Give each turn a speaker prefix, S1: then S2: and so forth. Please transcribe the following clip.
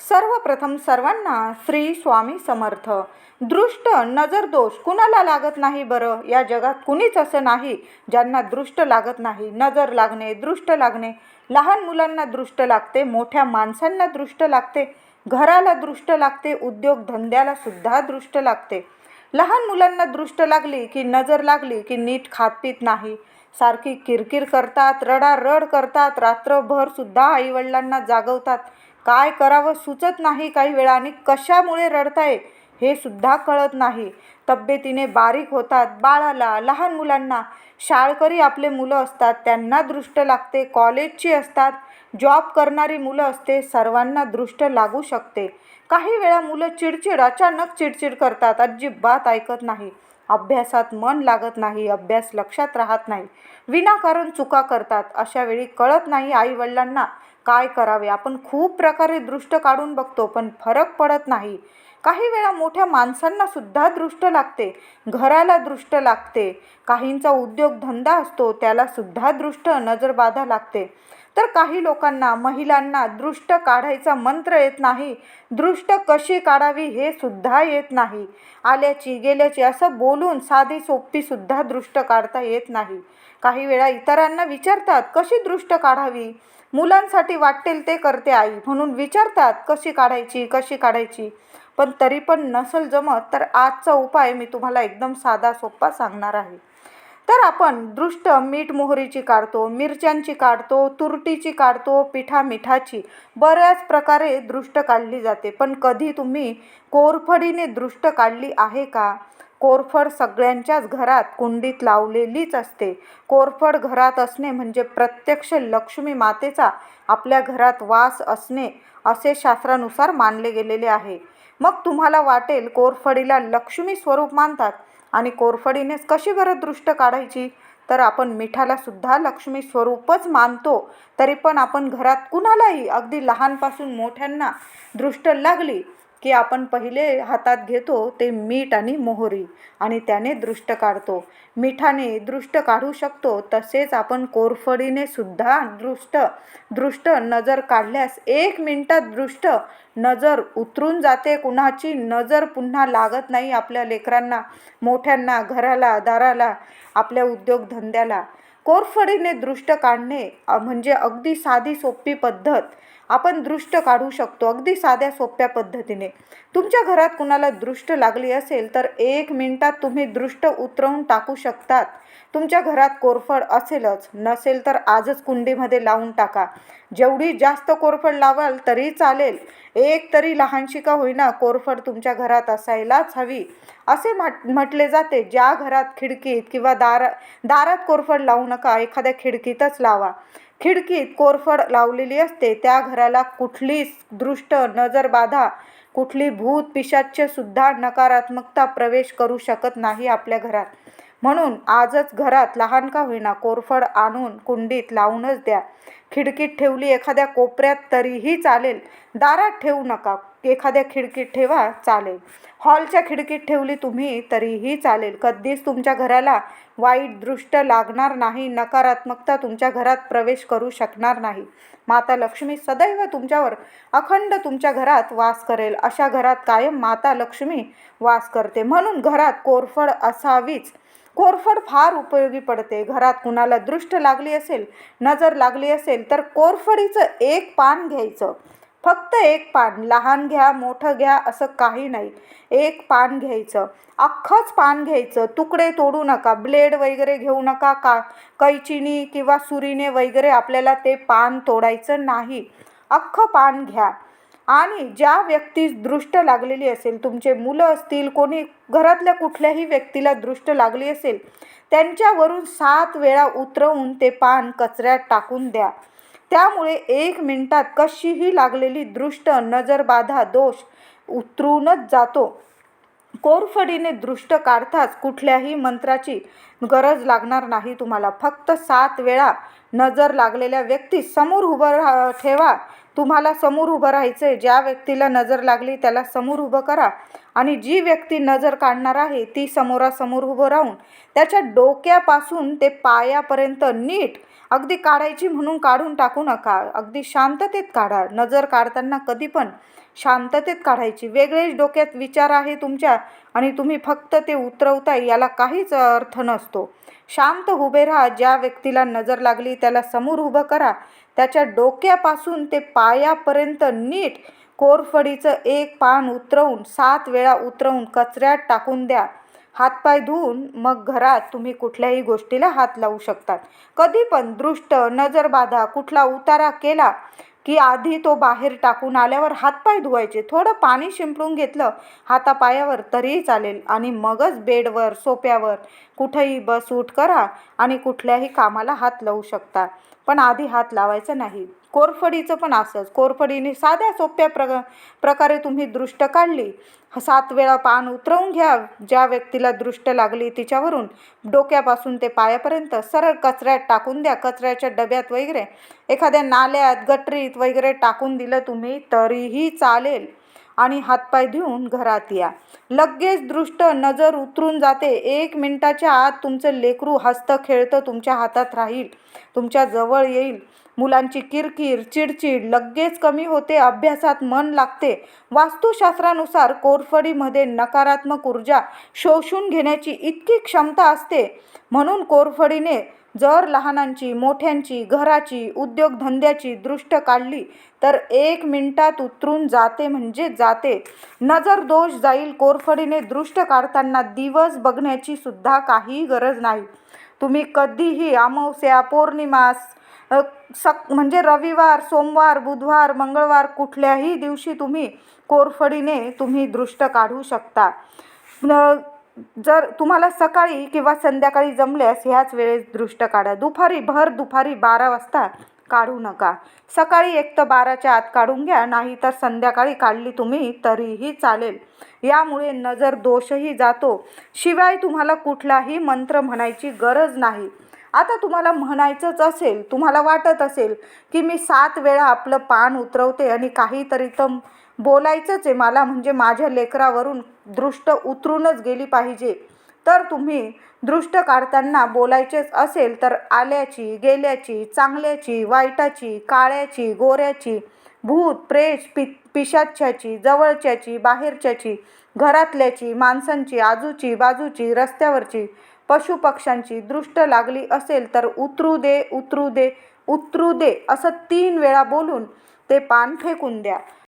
S1: सर्वप्रथम सर्वांना श्री स्वामी समर्थ. दृष्ट नजर दोष कुणाला लागत नाही बरं. या जगात कुणीच असं नाही ज्यांना दृष्ट लागत नाही. नजर लागणे, दृष्ट लागणे, लहान मुलांना दृष्ट लागते, मोठ्या माणसांना दृष्ट लागते, घराला दृष्ट लागते, उद्योग धंद्याला सुद्धा दृष्ट लागते. लहान मुलांना दृष्ट लागली की, नजर लागली की नीट खातपीत नाही, सारखी किरकिर करतात, रडारड करतात, रात्रभर सुद्धा आईवडिलांना जागवतात. काय करावं सुचत नाही काही वेळा, आणि कशामुळे रडताय हे सुद्धा कळत नाही. तब्येतीने बारीक होतात. बाळाला, लहान मुलांना, शाळकरी आपले मुलं असतात त्यांना दृष्ट लागते, कॉलेजची असतात, जॉब करणारी मुलं असते, सर्वांना दृष्ट लागू शकते. काही वेळा मुलं अचानक चिडचिड करतात, अजिबात ऐकत नाही, अभ्यासात मन लागत नाही, अभ्यास लक्षात राहत नाही, विनाकारण चुका करतात. अशा वेळी कळत नाही आईवडिलांना काय करावे. आपण खूप प्रकारे दृष्ट काढून बघतो पण फरक पडत नाही. काही वेळा मोठ्या माणसांना सुद्धा दृष्ट लागते, घराला दृष्ट लागते, काहींचा उद्योगधंदा असतो त्याला सुद्धा दृष्ट नजरबाधा लागते. तर काही लोकांना, महिलांना दृष्ट काढायचा मंत्र येत नाही, दृष्ट कशी काढावी हे सुद्धा येत नाही. आल्याची गेल्याची असं बोलून साधी सोपी सुद्धा दृष्ट काढता येत नाही. काही वेळा इतरांना विचारतात कशी दृष्ट काढावी. मुलांसाठी वाटेल ते करते आई, म्हणून विचारतात कशी काढायची. पण तरी पण नसल जमत तर आजचा उपाय मी तुम्हाला एकदम साधा सोपा सांगणार आहे. तर आपण दृष्ट मीठ मोहरीची काढतो, मिरच्यांची काढतो, तुरटीची काढतो, मिठाची बऱ्याच प्रकारे दृष्ट काढली जाते. पण कधी तुम्ही कोरफडीने दृष्ट काढली आहे का? कोरफड सगळ्यांच्याच घरात कुंडीत लावलेलीच असते. कोरफड घरात असणे म्हणजे प्रत्यक्ष लक्ष्मी मातेचा आपल्या घरात वास असणे असे शास्त्रानुसार मानले गेलेले आहे. मग तुम्हाला वाटेल कोरफडीला लक्ष्मी स्वरूप मानतात आणि कोरफडीनेच कशी बरं दृष्ट काढायची. तर आपण मिठाला सुद्धा लक्ष्मी स्वरूपच मानतो. तरी पण आपण घरात कुणालाही, अगदी लहानपासून मोठ्यांना दृष्ट लागली की आपण पहिले हातात घेतो ते मीठ आणि मोहरी आणि त्याने दृष्ट काढतो. मिठाने दृष्ट काढू शकतो, तसेच आपण कोरफडीने सुद्धा दृष्ट नजर काढल्यास 1 मिनिटात दृष्ट नजर उतरून जाते. कुणाची नजर पुन्हा लागत नाही आपल्या लेकरांना, मोठ्यांना, घराला, दाराला, आपल्या उद्योगधंद्याला. कोरफडीने दृष्ट काढणे म्हणजे अगदी साधी सोपी पद्धत. आपण दृष्ट काढू शकतो अगदी साध्या सोप्या पद्धतीने. तुमच्या घरात कुणाला दृष्ट लागली असेल तर 1 मिनिटात तुम्ही दृष्ट उतरवून टाकू शकतात. तुमच्या घरात कोरफड असेलच, नसेल तर आजच कुंडीमध्ये लावून टाका. जेवढी जास्त कोरफड लावाल तरी चालेल, एक तरी लहानशी का होईना कोरफड तुमच्या घरात असायलाच हवी. असे म्हटले जाते, ज्या घरात खिडकीत किंवा दारात कोरफड लावू नका, एखाद्या खिडकीतच लावा. खिडकीत कोरफड लावलेली असते त्या घराला कुठलीच दृष्ट नजरबाधा, कुठली भूत पिशाच्य सुद्धा नकारात्मकता प्रवेश करू शकत नाही आपल्या घरात. म्हणून आजच घरात लहान का होईना कोरफड आणून कुंडीत लावूनच द्या. खिडकीत ठेवली एखाद्या कोपऱ्यात तरीही चालेल, दारात ठेवू नका, एखाद्या खिडकीत ठेवा चालेल, हॉलच्या खिडकीत ठेवली तुम्ही तरीही चालेल. कधीच तुमच्या घराला वाईट दृष्ट लागणार नाही, नकारात्मकता तुमच्या घरात प्रवेश करू शकणार नाही. माता लक्ष्मी सदैव तुमच्यावर अखंड तुमच्या घरात वास करेल. अशा घरात कायम माता लक्ष्मी वास करते, म्हणून घरात कोरफड असावीच. कोरफड फार उपयोगी पडते. घरात कुणाला दृष्ट लागली असेल, नजर लागली असेल तर कोरफडीचं 1 पान घ्यायचं, फक्त 1 पान. लहान घ्या, मोठं घ्या असं काही नाही. 1 पान घ्यायचं, अख्खंच पान घ्यायचं, तुकडे तोडू नका, ब्लेड वगैरे घेऊ नका, कैचीनी किंवा सुरीने वगैरे आपल्याला ते पान तोडायचं नाही. अख्खं पान घ्या आणि ज्या व्यक्तीस दृष्ट लागलेली असेल, तुमचे मुलं असतील, कोणी घरातल्या कुठल्याही व्यक्तीला दृष्ट लागली असेल, त्यांच्यावरून 7 वेळा उतरवून ते पान कचऱ्यात टाकून द्या. त्यामुळे 1 मिनिटात कशीही लागलेली दृष्ट नजरबाधा दोष उतरूनच जातो. कोरफडीने दृष्ट काढताच कुठल्याही मंत्राची गरज लागणार नाही तुम्हाला. फक्त 7 वेळा नजर लागलेल्या व्यक्ती समोर उभं ठेवा. तुम्हाला समोर उभं राहायचं आहे. ज्या व्यक्तीला नजर लागली त्याला समोर उभं करा आणि जी व्यक्ती नजर काढणार आहे ती समोरासमोर उभं राहून त्याच्या डोक्यापासून ते पायापर्यंत नीट अगदी काढायची म्हणून काढून टाकू नका, अगदी शांततेत काढा. नजर काढताना कधी पण शांततेत काढायची. वेगळेच डोक्यात विचार आहे तुमच्या आणि तुम्ही फक्त ते उतरवताय, याला काहीच अर्थ नसतो. शांत उभे राहा. ज्या व्यक्तीला नजर लागली त्याला समोर उभं करा. त्याच्या डोक्यापासून ते पायापर्यंत नीट कोरफडीचं एक पान उतरवून 7 वेळा उतरवून कचऱ्यात टाकून द्या. हातपाय धुवून मग घरात तुम्ही कुठल्याही गोष्टीला हात लावू शकतात. कधी पण दृष्ट, नजरबाधा, कुठला उतारा केला की आधी तो बाहेर टाकून आल्यावर हातपाय धुवायचे. थोडं पाणी शिंपडून घेतलं हातापायावर तरीही चालेल आणि मगच बेडवर, सोफ्यावर कुठंही बस उठ करा आणि कुठल्याही कामाला हात लावू शकता. पण आधी हात लावायचा नाही. कोरफडीचं पण असंच. कोरफडीने साध्या सोप्या प्रकारे तुम्ही दृष्ट काढली. 7 वेळा पान उतरवून घ्या. ज्या व्यक्तीला दृष्ट लागली तिच्यावरून डोक्यापासून ते पायापर्यंत सरळ कचऱ्यात टाकून द्या. कचऱ्याच्या डब्यात वगैरे, एखाद्या नाल्यात, गटरीत वगैरे टाकून दिलं तुम्ही तरीही चालेल आणि हातपाय धुवून घरात या. लगेच दृष्ट, नजर उतरून जाते. 1 मिनिटाच्या आत तुमचं लेकरू हसतं खेळतं तुमच्या हातात राहील, तुमच्या जवळ येईल. मुलांची किरकिर, चिडचिड लगेच कमी होते. अभ्यासात मन लागते. वास्तुशास्त्रानुसार कोरफडीमध्ये नकारात्मक ऊर्जा शोषून घेण्याची इतकी क्षमता असते. म्हणून कोरफडीने जर लहानांची, मोठ्यांची, घराची, उद्योगधंद्याची दृष्ट काढली तर 1 मिनिटात उतरून जाते म्हणजे जाते. नजर दोष जाईल. कोरफडीने दृष्ट काढताना दिवस बघण्याची सुद्धा काही गरज नाही. तुम्ही कधीही अमावस्या, पौर्णिमा, म्हणजे रविवार, सोमवार, बुधवार, मंगळवार कुठल्याही दिवशी तुम्ही कोरफडीने तुम्ही दृष्ट काढू शकता. जर तुम्हाला सकाळी किंवा संध्याकाळी जमल्यास ह्याच वेळेस दृष्ट काढा. भर दुपारी 12 वाजता काढू नका. सकाळी एक तर 12च्या आत काढून घ्या, नाही तर संध्याकाळी काढली तुम्ही तरीही चालेल. यामुळे नजर दोषही जातो. शिवाय तुम्हाला कुठलाही मंत्र म्हणायची गरज नाही. आता तुम्हाला म्हणायचंच असेल, तुम्हाला वाटत असेल की मी 7 वेळा आपलं पान उतरवते आणि काहीतरी तर बोलायचंच आहे मला, म्हणजे माझ्या लेकरावरून दृष्ट उतरूनच गेली पाहिजे, तर तुम्ही दृष्ट काढताना बोलायचेच असेल तर आल्याची, गेल्याची, चांगल्याची, वाईटाची, काळ्याची, गोऱ्याची, भूत, प्रेत, पिशाच्याची, जवळच्याची, बाहेरच्याची, घरातल्याची, माणसांची, आजूची, बाजूची, रस्त्यावरची, पशुपक्ष्यांची दृष्ट लागली असेल तर उतरू दे, उतरू दे, उतरू दे असं 3 वेळा बोलून ते पान फेकून द्या.